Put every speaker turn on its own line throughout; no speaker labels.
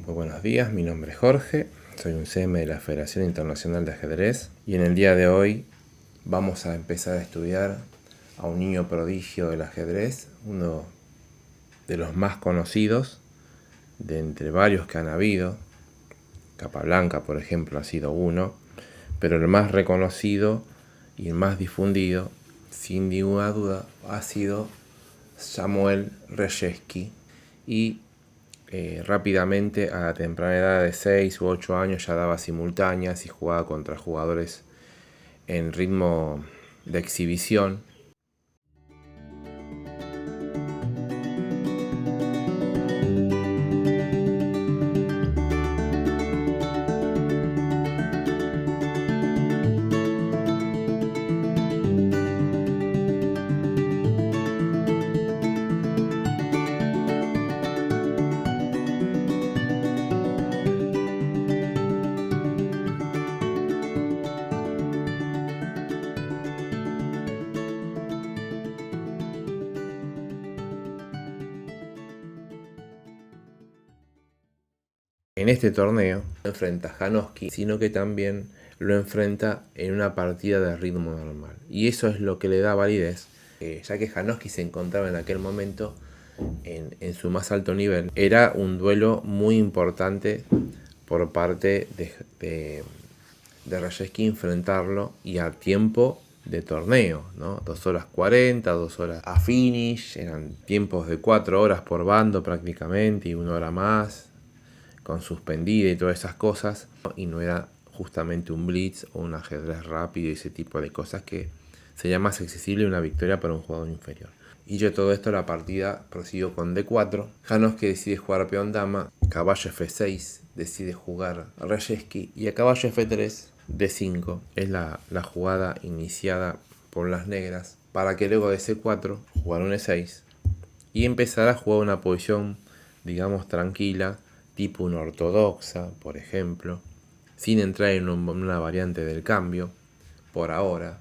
Muy buenos días, mi nombre es Jorge, soy un CM de la Federación Internacional de Ajedrez y en el día de hoy vamos a empezar a estudiar a un niño prodigio del ajedrez, uno de los más conocidos de entre varios que han habido. Capablanca, por ejemplo, ha sido uno, pero el más reconocido y el más difundido, sin ninguna duda, ha sido Samuel Reshevsky. Y rápidamente, a la temprana edad de 6 u 8 años, ya daba simultáneas y jugaba contra jugadores en ritmo de exhibición. En este torneo no enfrenta a Janoski, sino que también lo enfrenta en una partida de ritmo normal. Y eso es lo que le da validez, ya que Janoski se encontraba en aquel momento en su más alto nivel. Era un duelo muy importante por parte de Reshevsky enfrentarlo y a tiempo de torneo, ¿no? 2 horas 40, 2 horas a finish, eran tiempos de 4 horas por bando prácticamente y 1 hora más, con suspendida y todas esas cosas, y no era justamente un blitz o un ajedrez rápido y ese tipo de cosas que sería más accesible una victoria para un jugador inferior. Y yo todo esto, la partida prosiguió con D4, Janoski decide jugar peón dama, caballo F6 decide jugar Reshevsky y a caballo F3 D5 es la jugada iniciada por las negras para que luego de C4 jugar un E6 y empezar a jugar una posición, digamos, tranquila, tipo una ortodoxa, por ejemplo, sin entrar en una variante del cambio, por ahora.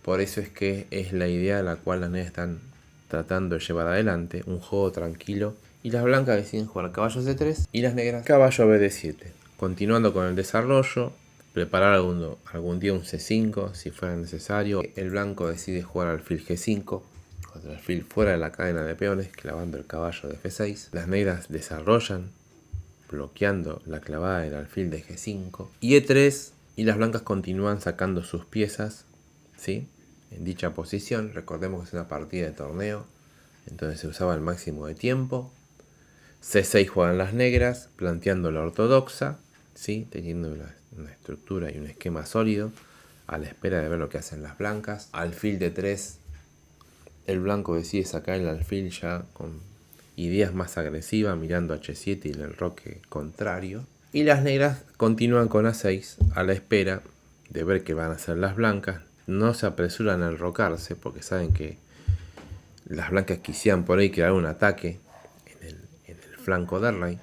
Por eso es que es la idea a la cual las negras están tratando de llevar adelante, un juego tranquilo. Y las blancas deciden jugar caballo C3 y las negras caballo BD7. Continuando con el desarrollo, preparar algún día un C5 si fuera necesario. El blanco decide jugar alfil G5, otro alfil fuera de la cadena de peones, clavando el caballo de F6. Las negras desarrollan, bloqueando la clavada del alfil de G5 y E3, y las blancas continúan sacando sus piezas, ¿sí?, en dicha posición. Recordemos que es una partida de torneo, entonces se usaba el máximo de tiempo. C6 juegan las negras, planteando la ortodoxa, ¿sí?, teniendo una estructura y un esquema sólido, a la espera de ver lo que hacen las blancas. Alfil de 3, el blanco decide sacar el alfil ya con ideas más agresivas, mirando H7 y el enroque contrario. Y las negras continúan con A6 a la espera de ver qué van a hacer las blancas. No se apresuran a enrocarse porque saben que las blancas quisieran por ahí crear un ataque en el flanco del rey.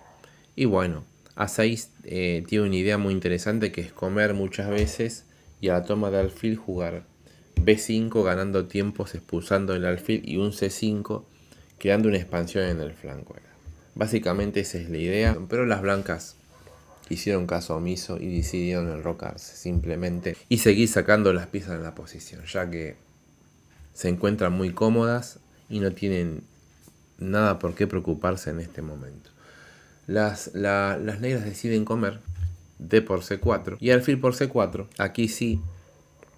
Y bueno, A6 tiene una idea muy interesante, que es comer muchas veces y a la toma de alfil jugar B5 ganando tiempos, expulsando el alfil, y un C5 creando una expansión en el flanco. Básicamente esa es la idea, pero las blancas hicieron caso omiso y decidieron enrocarse simplemente y seguir sacando las piezas en la posición, ya que se encuentran muy cómodas y no tienen nada por qué preocuparse en este momento. Las negras deciden comer D por C4 y alfil por C4. Aquí sí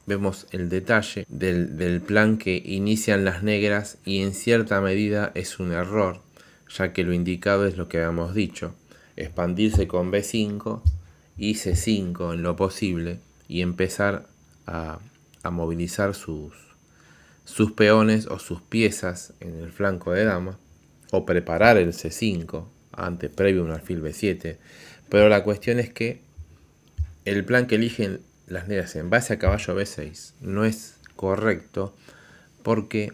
vemos el detalle del plan que inician las negras, y en cierta medida es un error, ya que lo indicado es lo que habíamos dicho: expandirse con B5 y C5 en lo posible y empezar a movilizar sus peones o sus piezas en el flanco de dama, o preparar el C5 previo a un alfil B7. Pero la cuestión es que el plan que eligen las negras en base a caballo B6 no es correcto, porque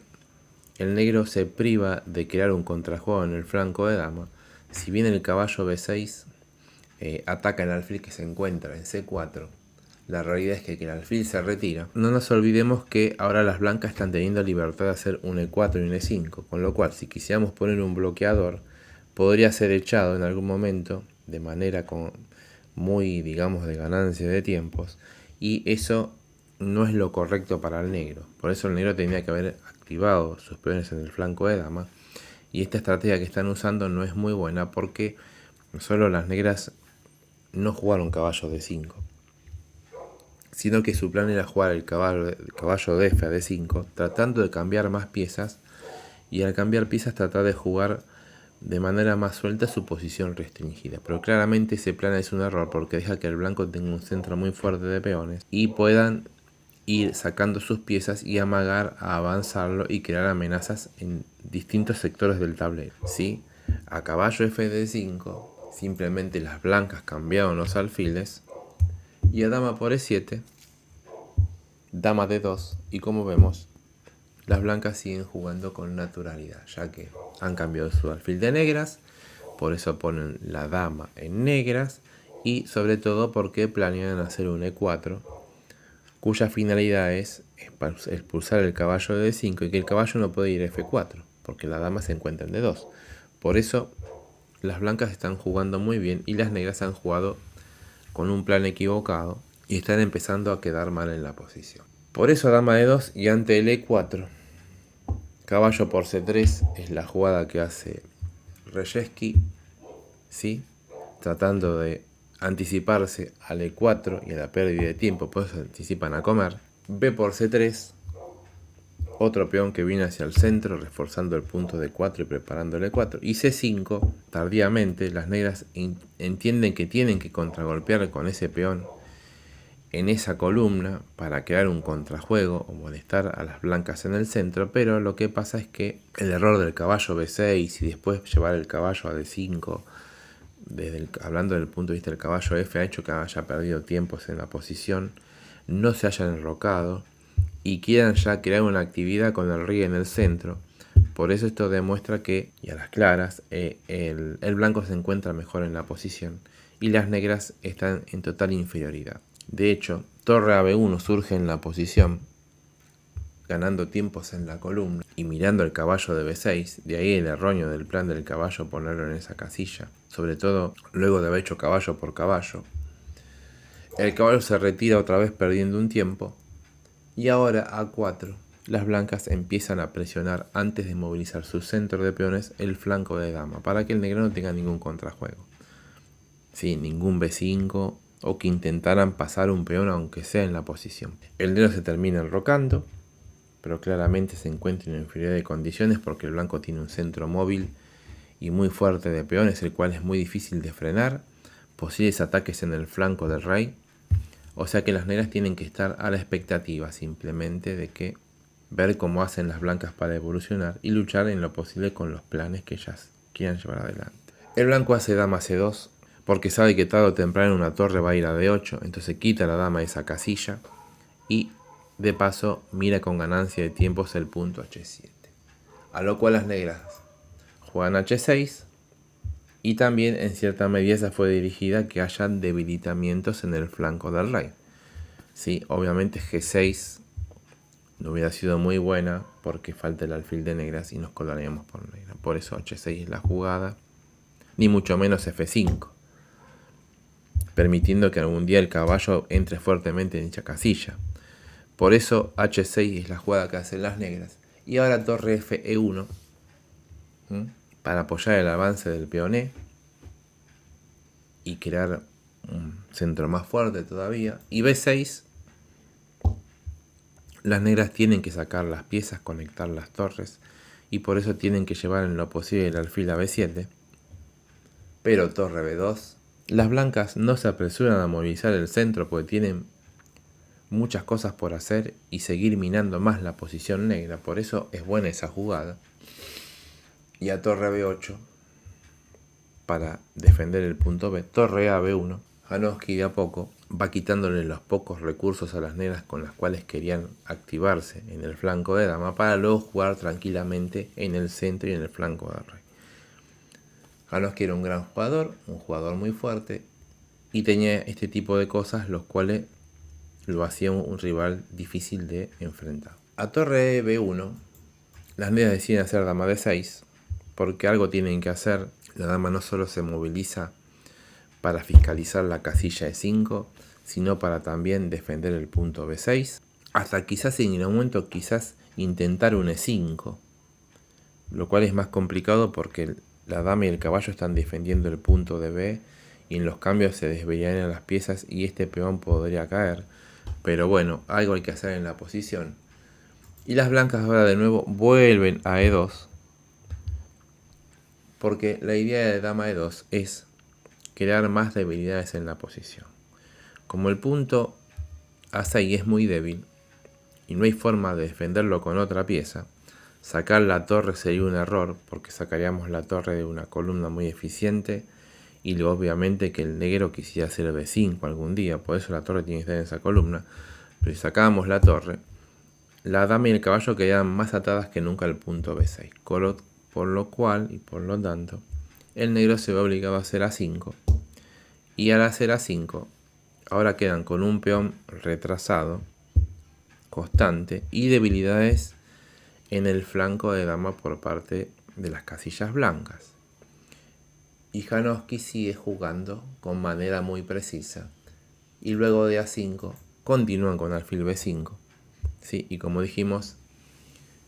el negro se priva de crear un contrajuego en el flanco de dama. Si bien el caballo B6 ataca el alfil que se encuentra en C4, la realidad es que el alfil se retira. No nos olvidemos que ahora las blancas están teniendo libertad de hacer un E4 y un E5, con lo cual si quisiéramos poner un bloqueador, podría ser echado en algún momento de manera muy, digamos, de ganancia de tiempos, y eso no es lo correcto para el negro. Por eso el negro tenía que haber activado sus peones en el flanco de dama, y esta estrategia que están usando no es muy buena porque solo las negras no jugaron caballo de 5, sino que su plan era jugar el caballo de F a D5, tratando de cambiar más piezas, y al cambiar piezas tratar de jugar de manera más suelta su posición restringida. Pero claramente ese plan es un error porque deja que el blanco tenga un centro muy fuerte de peones y puedan ir sacando sus piezas y amagar a avanzarlo y crear amenazas en distintos sectores del tablero. ¿Sí? A caballo F de 5 simplemente las blancas cambiaron los alfiles, y a dama por E7, dama D2, y como vemos, las blancas siguen jugando con naturalidad, ya que han cambiado su alfil de negras, por eso ponen la dama en negras, y sobre todo porque planean hacer un E4, cuya finalidad es expulsar el caballo de D5 y que el caballo no puede ir a F4, porque la dama se encuentra en D2. Por eso las blancas están jugando muy bien y las negras han jugado con un plan equivocado y están empezando a quedar mal en la posición. Por eso dama D2 y ante el E4, caballo por C3 es la jugada que hace Reshevsky, ¿sí? Tratando de anticiparse al E4 y a la pérdida de tiempo, por eso se anticipan a comer. B por C3, otro peón que viene hacia el centro, reforzando el punto de 4 y preparando el E4. Y C5, tardíamente, las negras entienden que tienen que contragolpear con ese peón en esa columna para crear un contrajuego o molestar a las blancas en el centro, pero lo que pasa es que el error del caballo B6 y después llevar el caballo a D5, hablando del punto de vista del caballo F, ha hecho que haya perdido tiempos en la posición, no se hayan enrocado y quieran ya crear una actividad con el rey en el centro. Por eso esto demuestra que, y a las claras, el blanco se encuentra mejor en la posición y las negras están en total inferioridad. De hecho, torre a B1 surge en la posición, ganando tiempos en la columna y mirando el caballo de B6, de ahí el erróneo del plan del caballo ponerlo en esa casilla, sobre todo luego de haber hecho caballo por caballo. El caballo se retira otra vez perdiendo un tiempo, y ahora A4, las blancas empiezan a presionar antes de movilizar su centro de peones el flanco de dama, para que el negro no tenga ningún contrajuego. Sí, ningún B5 o que intentaran pasar un peón aunque sea en la posición. El negro se termina enrocando, pero claramente se encuentra en inferioridad de condiciones porque el blanco tiene un centro móvil y muy fuerte de peones, el cual es muy difícil de frenar, posibles ataques en el flanco del rey, o sea que las negras tienen que estar a la expectativa simplemente de que ver cómo hacen las blancas para evolucionar y luchar en lo posible con los planes que ellas quieran llevar adelante. El blanco hace dama C2, porque sabe que tarde o temprano una torre va a ir a D8, entonces quita la dama de esa casilla y de paso mira con ganancia de tiempos el punto H7. A lo cual las negras juegan H6 y también en cierta medida esa fue dirigida a que haya debilitamientos en el flanco del rey. Sí, obviamente G6 no hubiera sido muy buena porque falta el alfil de negras y nos colaríamos por negra. Por eso H6 es la jugada, ni mucho menos F5. Permitiendo que algún día el caballo entre fuertemente en dicha casilla. Por eso H6 es la jugada que hacen las negras. Y ahora torre F E1 para apoyar el avance del peón E y crear un centro más fuerte todavía. Y B6, las negras tienen que sacar las piezas, conectar las torres y por eso tienen que llevar en lo posible el alfil a B7. Pero torre B2, las blancas no se apresuran a movilizar el centro porque tienen muchas cosas por hacer y seguir minando más la posición negra, por eso es buena esa jugada. Y a torre B8 para defender el punto B, torre A B1, Janowski de a poco va quitándole los pocos recursos a las negras con las cuales querían activarse en el flanco de dama para luego jugar tranquilamente en el centro y en el flanco de rey. Janowski era un gran jugador, un jugador muy fuerte y tenía este tipo de cosas los cuales lo hacían un rival difícil de enfrentar. A torre B1, las negras deciden hacer dama D6 porque algo tienen que hacer. La dama no solo se moviliza para fiscalizar la casilla E5, sino para también defender el punto B6, hasta quizás en el momento intentar un E5, lo cual es más complicado porque la dama y el caballo están defendiendo el punto de B y en los cambios se desviarían las piezas y este peón podría caer. Pero bueno, algo hay que hacer en la posición. Y las blancas ahora de nuevo vuelven a E2, porque la idea de dama E2 es crear más debilidades en la posición. Como el punto A6 es muy débil y no hay forma de defenderlo con otra pieza, sacar la torre sería un error, porque sacaríamos la torre de una columna muy eficiente y luego obviamente que el negro quisiera hacer B5 algún día, por eso la torre tiene que estar en esa columna. Pero si sacábamos la torre, la dama y el caballo quedaban más atadas que nunca al punto B6, por lo cual y por lo tanto el negro se ve obligado a hacer A5, y al hacer A5 ahora quedan con un peón retrasado constante y debilidades en el flanco de dama por parte de las casillas blancas. Y Janoski sigue jugando con manera muy precisa. Y luego de A5 continúan con alfil B5. ¿Sí? Y como dijimos,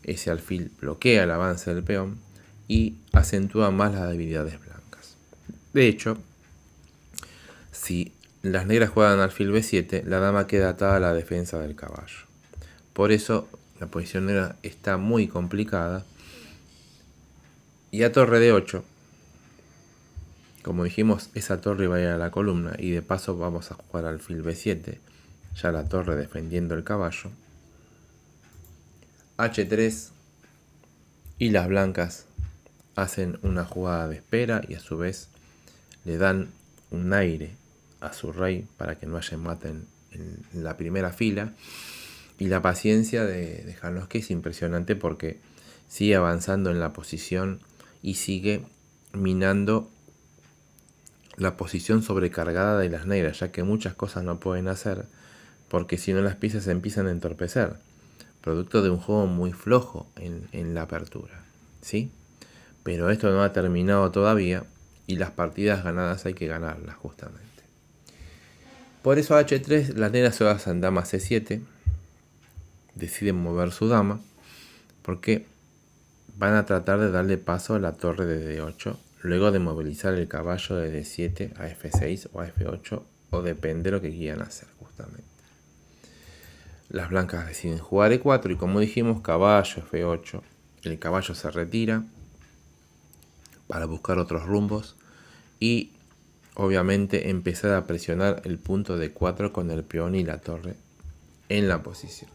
ese alfil bloquea el avance del peón y acentúa más las debilidades blancas. De hecho, si las negras juegan alfil B7, la dama queda atada a la defensa del caballo. Por eso la posición negra está muy complicada. Y a torre D8, como dijimos, esa torre va a ir a la columna y de paso vamos a jugar alfil B7, ya la torre defendiendo el caballo. H3 y las blancas hacen una jugada de espera y a su vez le dan un aire a su rey para que no haya mate en la primera fila. Y la paciencia de Janoski es impresionante porque sigue avanzando en la posición y sigue minando la posición sobrecargada de las negras, ya que muchas cosas no pueden hacer porque si no las piezas se empiezan a entorpecer, producto de un juego muy flojo en la apertura, ¿sí? Pero esto no ha terminado todavía y las partidas ganadas hay que ganarlas justamente. Por eso a H3 las negras se basan dama C7, deciden mover su dama porque van a tratar de darle paso a la torre de D8 luego de movilizar el caballo de D7 a F6 o a F8 o depende de lo que quieran hacer justamente. Las blancas deciden jugar E4 y como dijimos, caballo F8, el caballo se retira para buscar otros rumbos y obviamente empezar a presionar el punto D4 con el peón y la torre en la posición.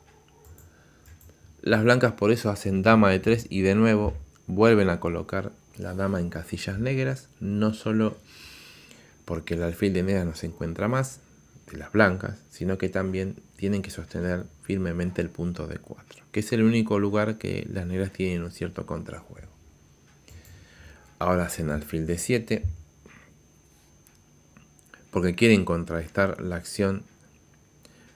Las blancas por eso hacen dama D3 y de nuevo vuelven a colocar la dama en casillas negras, no solo porque el alfil de negras no se encuentra más de las blancas, sino que también tienen que sostener firmemente el punto D4, que es el único lugar que las negras tienen un cierto contrajuego. Ahora hacen alfil D7 porque quieren contrarrestar la acción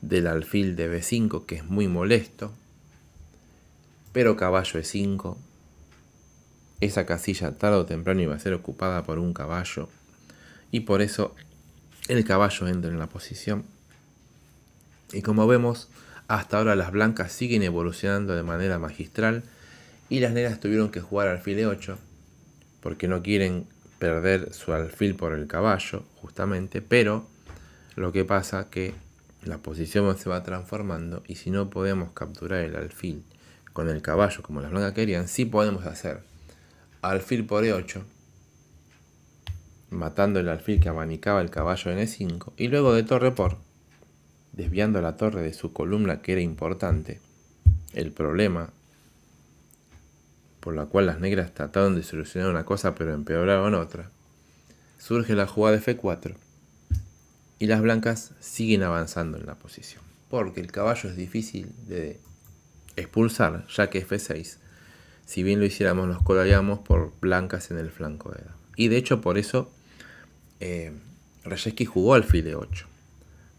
del alfil de B5, que es muy molesto. Pero caballo E5, esa casilla tarde o temprano iba a ser ocupada por un caballo y por eso el caballo entra en la posición. Y como vemos, hasta ahora las blancas siguen evolucionando de manera magistral y las negras tuvieron que jugar alfil E8 porque no quieren perder su alfil por el caballo justamente, pero lo que pasa que la posición se va transformando y si no podemos capturar el alfil con el caballo como las blancas querían, sí podemos hacer alfil por E8, matando el alfil que abanicaba el caballo en E5, y luego de torre por, desviando la torre de su columna que era importante. El problema por la cual las negras trataron de solucionar una cosa pero empeoraron otra, surge la jugada de F4 y las blancas siguen avanzando en la posición, porque el caballo es difícil de expulsar, ya que F6, si bien lo hiciéramos, nos colaríamos por blancas en el flanco de dama. Y de hecho por eso Reshevsky jugó alfil E8,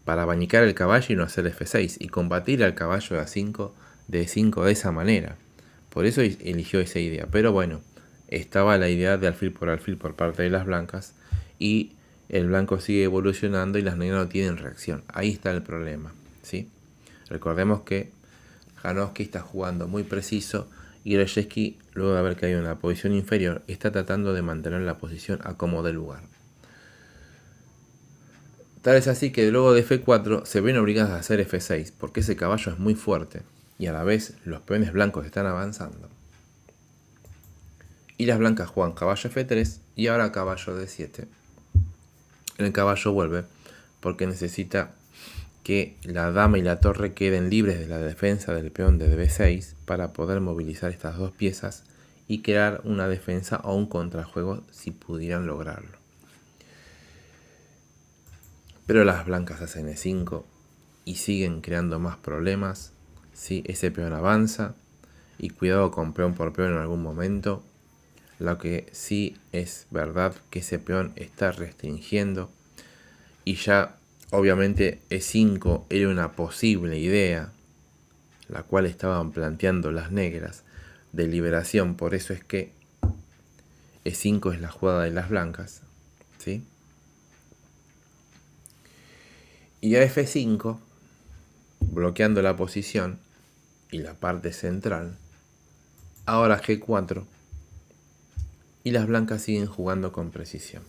para abanicar el caballo y no hacer F6, y combatir al caballo de A5 de E5 de esa manera. Por eso eligió esa idea. Pero bueno, estaba la idea de alfil por parte de las blancas, y el blanco sigue evolucionando y las negras no tienen reacción. Ahí está el problema, ¿sí? Recordemos que Janowski está jugando muy preciso y Reshevsky, luego de haber caído en la posición inferior, está tratando de mantener la posición a como dé lugar. Tal es así que luego de F4 se ven obligados a hacer F6, porque ese caballo es muy fuerte y a la vez los peones blancos están avanzando. Y las blancas juegan caballo F3 y ahora caballo D7. El caballo vuelve porque necesita que la dama y la torre queden libres de la defensa del peón de B6 para poder movilizar estas dos piezas y crear una defensa o un contrajuego si pudieran lograrlo. Pero las blancas hacen E5 y siguen creando más problemas. ¿Sí? Ese peón avanza y cuidado con peón por peón en algún momento. Lo que sí es verdad que ese peón está restringiendo y ya obviamente E5 era una posible idea, la cual estaban planteando las negras de liberación, por eso es que E5 es la jugada de las blancas, ¿sí? Y a F5, bloqueando la posición y la parte central, ahora G4, y las blancas siguen jugando con precisión,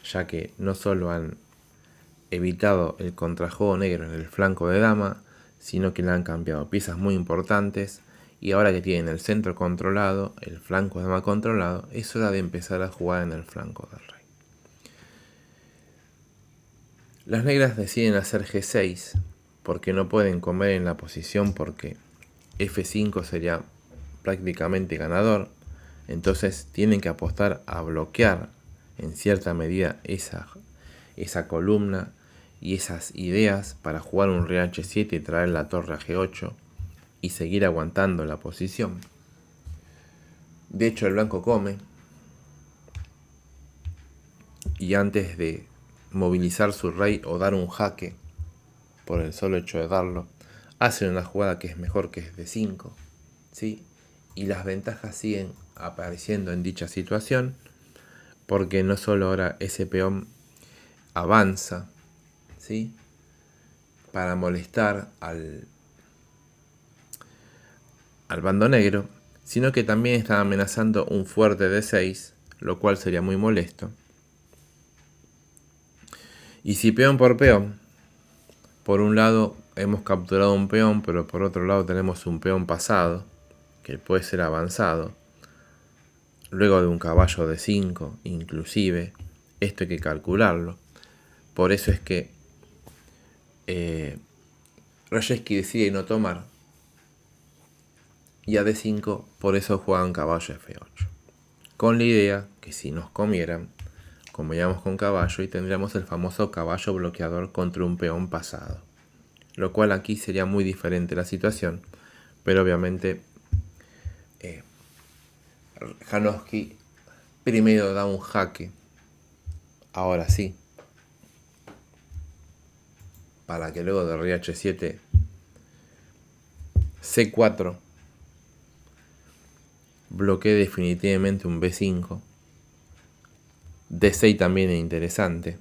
ya que no solo han evitado el contrajuego negro en el flanco de dama, sino que le han cambiado piezas muy importantes y ahora que tienen el centro controlado, el flanco de dama controlado, es hora de empezar a jugar en el flanco del rey. Las negras deciden hacer G6 porque no pueden comer en la posición porque F5 sería prácticamente ganador, entonces tienen que apostar a bloquear en cierta medida esa columna y esas ideas para jugar un rey H7 y traer la torre a G8 y seguir aguantando la posición. De hecho el blanco come y antes de movilizar su rey o dar un jaque por el solo hecho de darlo, hace una jugada que es mejor, que es de 5, ¿sí? Y las ventajas siguen apareciendo en dicha situación porque no solo ahora ese peón avanza, ¿sí? Para molestar al bando negro, sino que también está amenazando un fuerte D6, lo cual sería muy molesto. Y si peón por peón, por un lado hemos capturado un peón, pero por otro lado tenemos un peón pasado, que puede ser avanzado, luego de un caballo de 5, inclusive, esto hay que calcularlo. Por eso es que Reshevsky decide no tomar, y a D5 por eso juegan caballo F8, con la idea que si nos comieran, comeríamos con caballo y tendríamos el famoso caballo bloqueador contra un peón pasado, lo cual aquí sería muy diferente la situación, pero obviamente Janowski primero da un jaque, ahora sí, para que luego de rey H7 C4 bloquee definitivamente un B5. D6 también es interesante,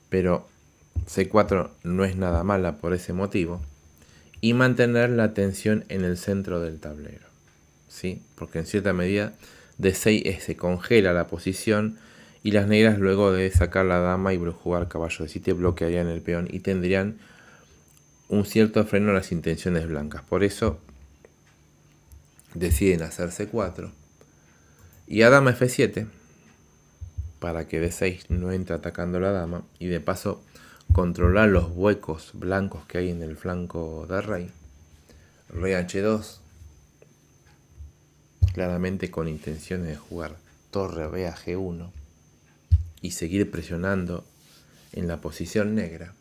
pero C4 no es nada mala por ese motivo, y mantener la tensión en el centro del tablero, ¿sí? Porque en cierta medida D6 se congela la posición y las negras luego de sacar la dama y jugar caballo D7 bloquearían el peón y tendrían un cierto freno a las intenciones blancas. Por eso deciden hacer C4 y a dama F7 para que D6 no entre atacando la dama y de paso controlar los huecos blancos que hay en el flanco del rey. Rey H2, claramente con intenciones de jugar torre B a G1 y seguir presionando en la posición negra.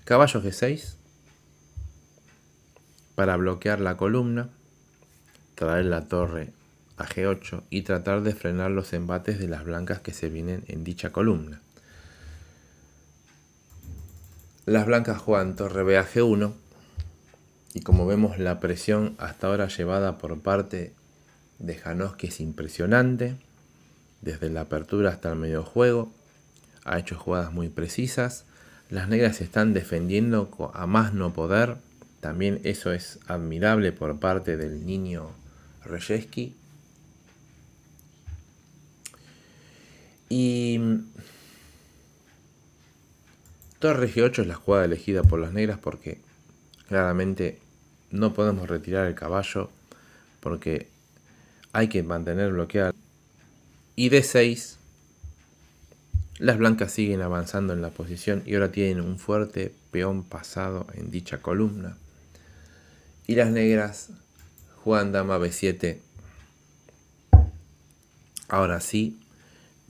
Caballo G6 para bloquear la columna, traer la torre a G8 y tratar de frenar los embates de las blancas que se vienen en dicha columna. Las blancas juegan torre B a G1 y como vemos la presión hasta ahora llevada por parte de Janowski es impresionante. desde la apertura hasta el medio juego, ha hecho jugadas muy precisas. Las negras se están defendiendo a más no poder. También eso es admirable por parte del niño Reshevsky. Y torre G8 es la jugada elegida por las negras porque claramente no podemos retirar el caballo porque hay que mantener bloqueada. Y D6, las blancas siguen avanzando en la posición y ahora tienen un fuerte peón pasado en dicha columna. Y las negras juegan dama B7. Ahora sí,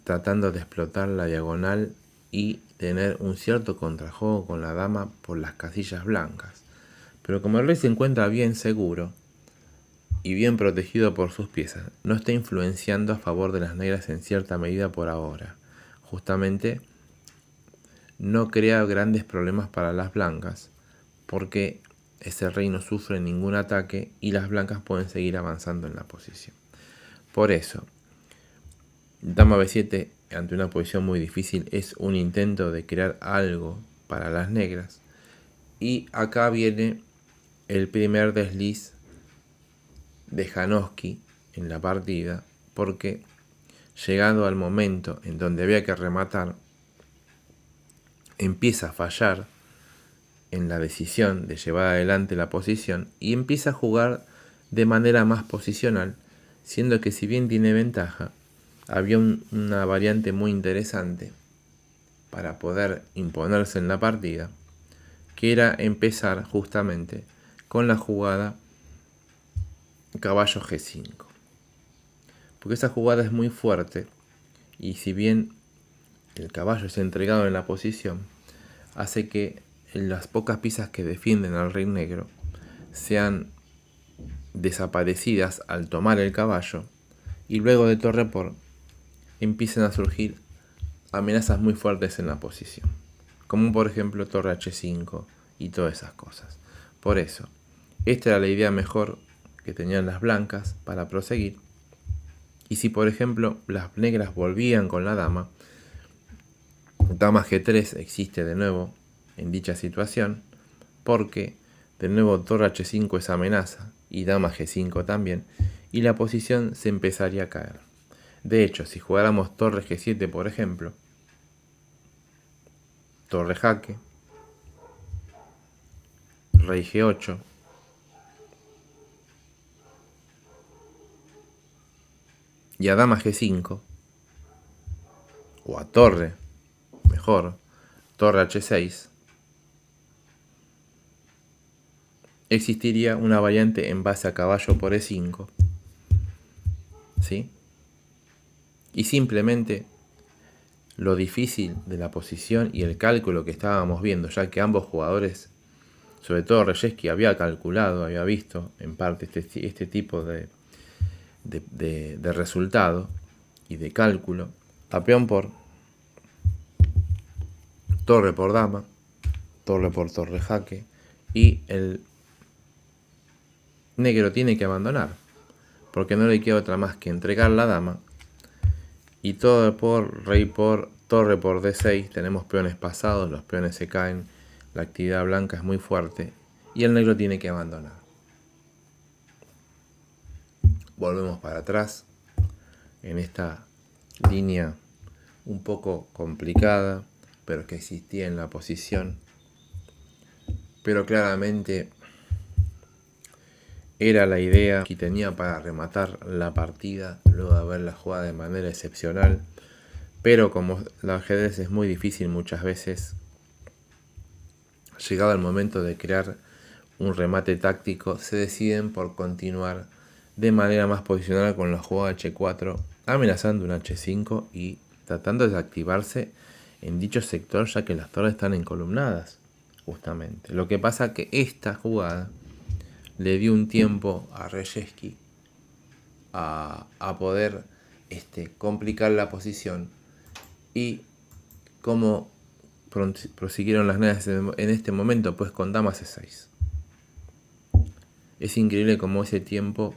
tratando de explotar la diagonal y tener un cierto contrajuego con la dama por las casillas blancas. Pero como el rey se encuentra bien seguro y bien protegido por sus piezas, no está influenciando a favor de las negras en cierta medida por ahora. Justamente no crea grandes problemas para las blancas porque ese rey no sufre ningún ataque y las blancas pueden seguir avanzando en la posición. Por eso, dama B7 ante una posición muy difícil es un intento de crear algo para las negras. Y acá viene el primer desliz de Janoski en la partida, porque llegado al momento en donde había que rematar, empieza a fallar en la decisión de llevar adelante la posición y empieza a jugar de manera más posicional, siendo que si bien tiene ventaja, había una variante muy interesante para poder imponerse en la partida, que era empezar justamente con la jugada caballo G5. Porque esa jugada es muy fuerte y si bien el caballo es entregado en la posición, hace que las pocas piezas que defienden al rey negro sean desaparecidas al tomar el caballo y luego de torre por empiezan a surgir amenazas muy fuertes en la posición, como por ejemplo torre H5 y todas esas cosas. Por eso, esta era la idea mejor que tenían las blancas para proseguir. Y si por ejemplo las negras volvían con la dama, dama G3 existe de nuevo en dicha situación, porque de nuevo torre H5 es amenaza y dama G5 también, y la posición se empezaría a caer. De hecho, si jugáramos torre G7 por ejemplo, torre jaque, rey G8, y a dama G5, o a torre, mejor, torre H6, existiría una variante en base a caballo por E5, ¿sí? Y simplemente lo difícil de la posición y el cálculo que estábamos viendo, ya que ambos jugadores, sobre todo Reshevsky, había calculado, había visto en parte este tipo de resultado y de cálculo, a peón por torre por dama, torre por torre jaque, y el negro tiene que abandonar, porque no le queda otra más que entregar la dama, y todo por rey por torre por D6, tenemos peones pasados, los peones se caen, la actividad blanca es muy fuerte, y el negro tiene que abandonar. Volvemos para atrás, en esta línea un poco complicada, pero que existía en la posición, pero claramente era la idea que tenía para rematar la partida luego de haberla jugado de manera excepcional. Pero como el ajedrez es muy difícil muchas veces, llegado el momento de crear un remate táctico, se deciden por continuar de manera más posicional con la jugada H4, amenazando un H5 y tratando de activarse en dicho sector, ya que las torres están encolumnadas, justamente. Lo que pasa que esta jugada le dio un tiempo a Reshevsky a poder complicar la posición, y como prosiguieron las negras en este momento, pues con dama C6. Es increíble cómo ese tiempo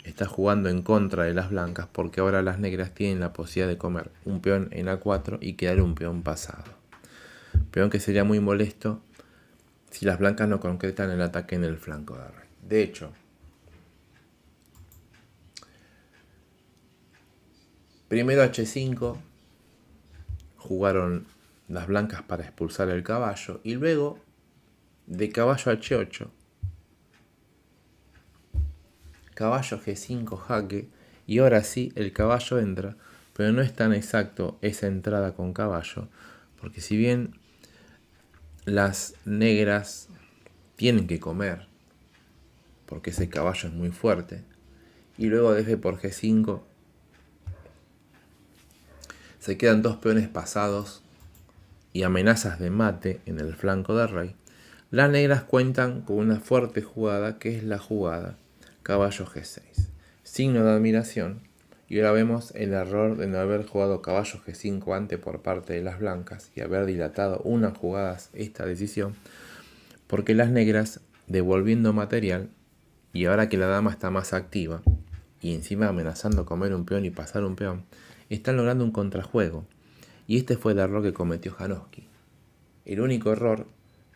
está jugando en contra de las blancas porque ahora las negras tienen la posibilidad de comer un peón en A4 y quedar un peón pasado. Peón que sería muy molesto si las blancas no concretan el ataque en el flanco de rey. De hecho, primero H5 jugaron las blancas para expulsar el caballo y luego de caballo H8, caballo G5 jaque, y ahora sí el caballo entra, pero no es tan exacto esa entrada con caballo, porque si bien las negras tienen que comer, porque ese caballo es muy fuerte, y luego de F por G5 se quedan dos peones pasados y amenazas de mate en el flanco del rey, las negras cuentan con una fuerte jugada que es la jugada caballo G6. Signo de admiración, y ahora vemos el error de no haber jugado caballo G5 antes por parte de las blancas y haber dilatado unas jugadas esta decisión, porque las negras, devolviendo material, y ahora que la dama está más activa, y encima amenazando comer un peón y pasar un peón, están logrando un contrajuego. Y este fue el error que cometió Janoski. El único error,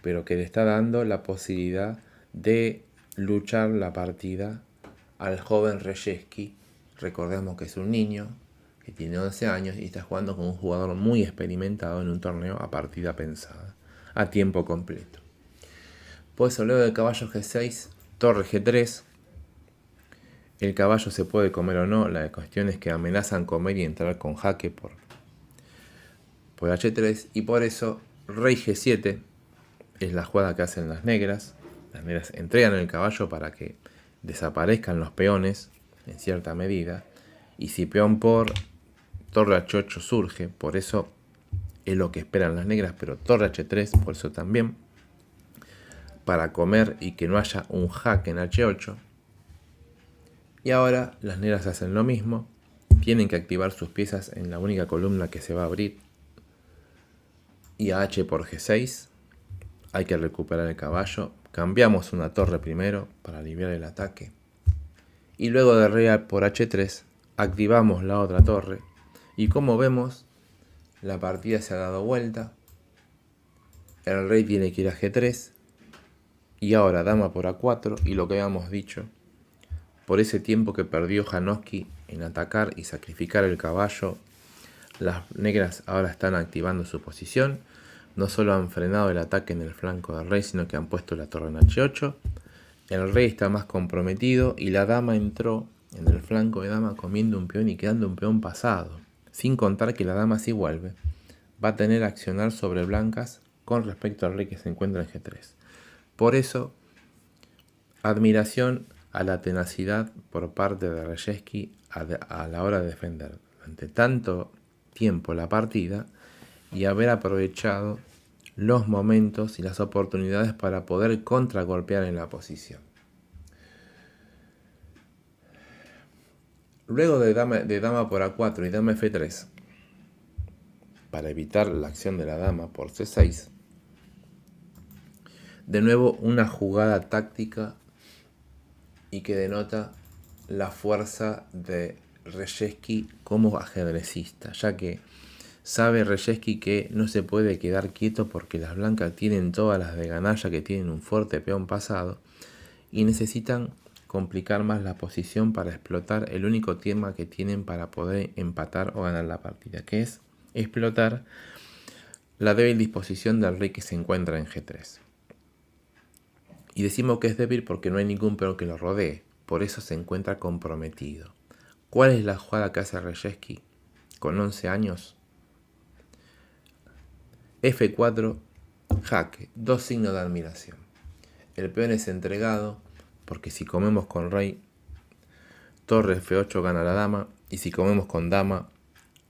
pero que le está dando la posibilidad de luchar la partida al joven Reshevsky. Recordemos que es un niño que tiene 11 años y está jugando con un jugador muy experimentado en un torneo a partida pensada, a tiempo completo. Por eso luego del caballo G6, torre G3. El caballo se puede comer o no, la cuestión es que amenazan comer y entrar con jaque por H3, y por eso rey G7 es la jugada que hacen las negras. Las negras entregan el caballo para que desaparezcan los peones en cierta medida, y si peón por torre H8 surge, por eso es lo que esperan las negras, pero torre H3 por eso también, para comer y que no haya un jaque en H8. Y ahora las negras hacen lo mismo, tienen que activar sus piezas en la única columna que se va a abrir, y a H por G6 hay que recuperar el caballo, cambiamos una torre primero para aliviar el ataque, y luego de rey por H3 activamos la otra torre, y como vemos la partida se ha dado vuelta, el rey tiene que ir a G3, y ahora dama por A4, y lo que habíamos dicho, por ese tiempo que perdió Janoski en atacar y sacrificar el caballo, las negras ahora están activando su posición. No solo han frenado el ataque en el flanco del rey, sino que han puesto la torre en H8. El rey está más comprometido y la dama entró en el flanco de dama comiendo un peón y quedando un peón pasado. Sin contar que la dama, si vuelve, va a tener que accionar sobre blancas con respecto al rey que se encuentra en G3. Por eso, admiración a la tenacidad por parte de Reshevsky a la hora de defender durante tanto tiempo la partida y haber aprovechado los momentos y las oportunidades para poder contragolpear en la posición. Luego de dama por A4 y dama F3, para evitar la acción de la dama por C6, de nuevo una jugada táctica y que denota la fuerza de Reshevsky como ajedrecista, ya que sabe Reshevsky que no se puede quedar quieto porque las blancas tienen todas las de ganalla, que tienen un fuerte peón pasado, y necesitan complicar más la posición para explotar el único tema que tienen para poder empatar o ganar la partida, que es explotar la débil disposición del rey que se encuentra en G3. Y decimos que es débil porque no hay ningún peón que lo rodee, por eso se encuentra comprometido. ¿Cuál es la jugada que hace Reshevsky con 11 años? F4, jaque, dos signos de admiración. El peón es entregado, porque si comemos con rey, torre F8 gana la dama, y si comemos con dama,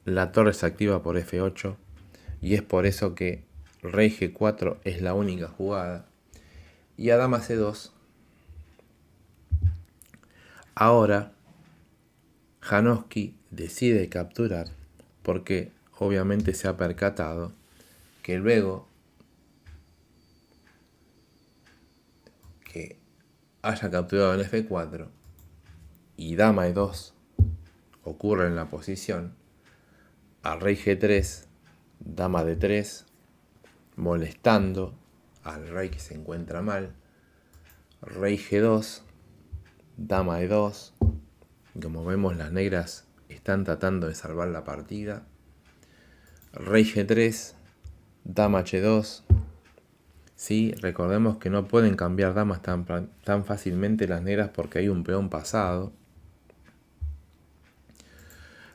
la torre se activa por F8, y es por eso que rey G4 es la única jugada. Y a dama C2, ahora Janoski decide capturar, porque obviamente se ha percatado que luego que haya capturado en F4 y dama E2 ocurre en la posición, a rey G3, dama D3, molestando al rey que se encuentra mal, rey G2, dama E2, como vemos las negras están tratando de salvar la partida, rey G3, dama H2, ¿sí? Recordemos que no pueden cambiar damas tan fácilmente las negras porque hay un peón pasado,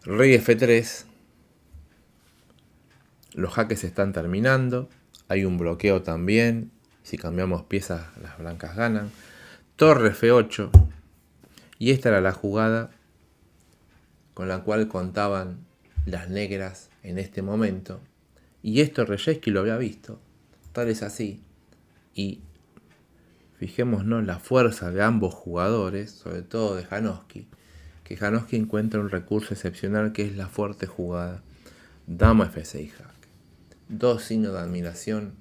rey F3, los jaques se están terminando, hay un bloqueo también, si cambiamos piezas las blancas ganan, torre F8, y esta era la jugada con la cual contaban las negras en este momento, y esto Reshevsky lo había visto, tal es así, y fijémonos la fuerza de ambos jugadores, sobre todo de Janoski, que Janoski encuentra un recurso excepcional que es la fuerte jugada dama F6 jaque. Dos signos de admiración,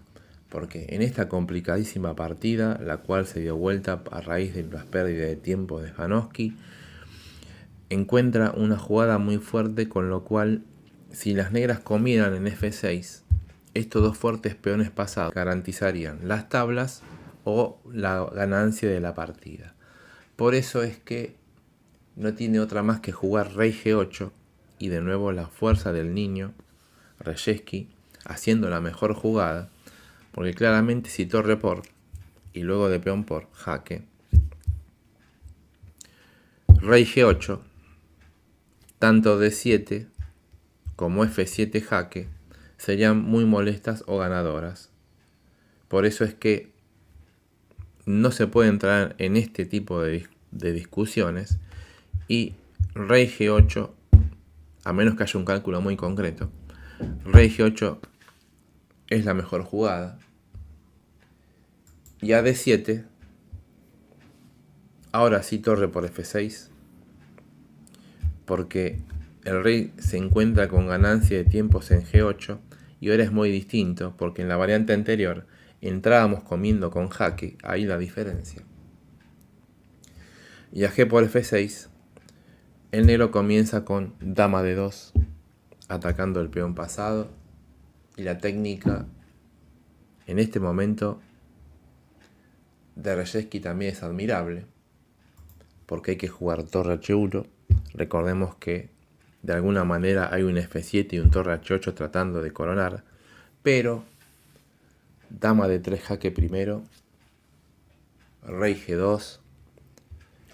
porque en esta complicadísima partida, la cual se dio vuelta a raíz de las pérdidas de tiempo de Janoski, encuentra una jugada muy fuerte, con lo cual, si las negras comieran en F6, estos dos fuertes peones pasados garantizarían las tablas o la ganancia de la partida. Por eso es que no tiene otra más que jugar rey G8, y de nuevo la fuerza del niño Reshevsky haciendo la mejor jugada, porque claramente si torre por y luego de peón por jaque, rey G8, tanto D7 como F7 jaque serían muy molestas o ganadoras. Por eso es que no se puede entrar en este tipo de discusiones, y rey G8, a menos que haya un cálculo muy concreto, rey G8 es la mejor jugada, y a D7, ahora sí torre por F6, porque el rey se encuentra con ganancia de tiempos en G8, y ahora es muy distinto, porque en la variante anterior entrábamos comiendo con jaque, ahí la diferencia. Y a G por F6, el negro comienza con dama D2, atacando el peón pasado, y la técnica en este momento de Reshevsky también es admirable, porque hay que jugar torre H1. Recordemos que de alguna manera hay un F7 y un torre H8 tratando de coronar, pero dama D3 jaque primero, rey G2,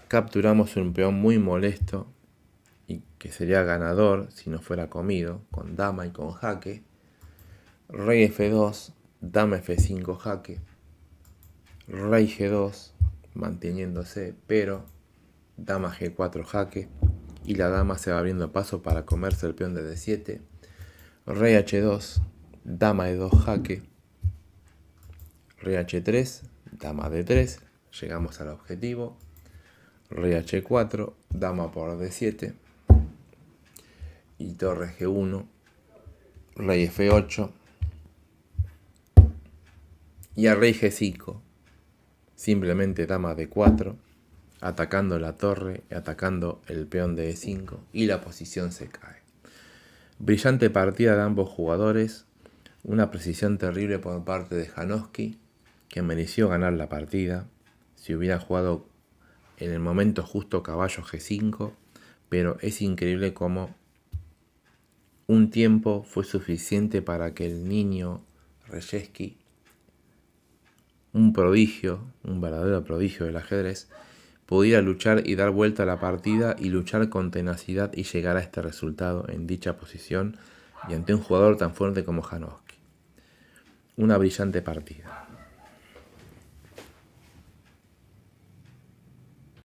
capturamos un peón muy molesto y que sería ganador si no fuera comido, con dama y con jaque, rey F2, dama F5 jaque, rey G2 manteniéndose, pero dama G4 jaque, y la dama se va abriendo paso para comerse el peón de D7, rey H2, dama E2 jaque, rey H3, dama D3, llegamos al objetivo, rey H4, dama por D7, y torre G1, rey F8, y a rey G5, simplemente dama D4, atacando la torre y atacando el peón de E5, y la posición se cae. Brillante partida de ambos jugadores, una precisión terrible por parte de Janoski, que mereció ganar la partida si hubiera jugado en el momento justo caballo G5, pero es increíble cómo un tiempo fue suficiente para que el niño Reshevsky, un prodigio, un verdadero prodigio del ajedrez, pudiera luchar y dar vuelta a la partida y luchar con tenacidad y llegar a este resultado en dicha posición y ante un jugador tan fuerte como Janoski. Una brillante partida.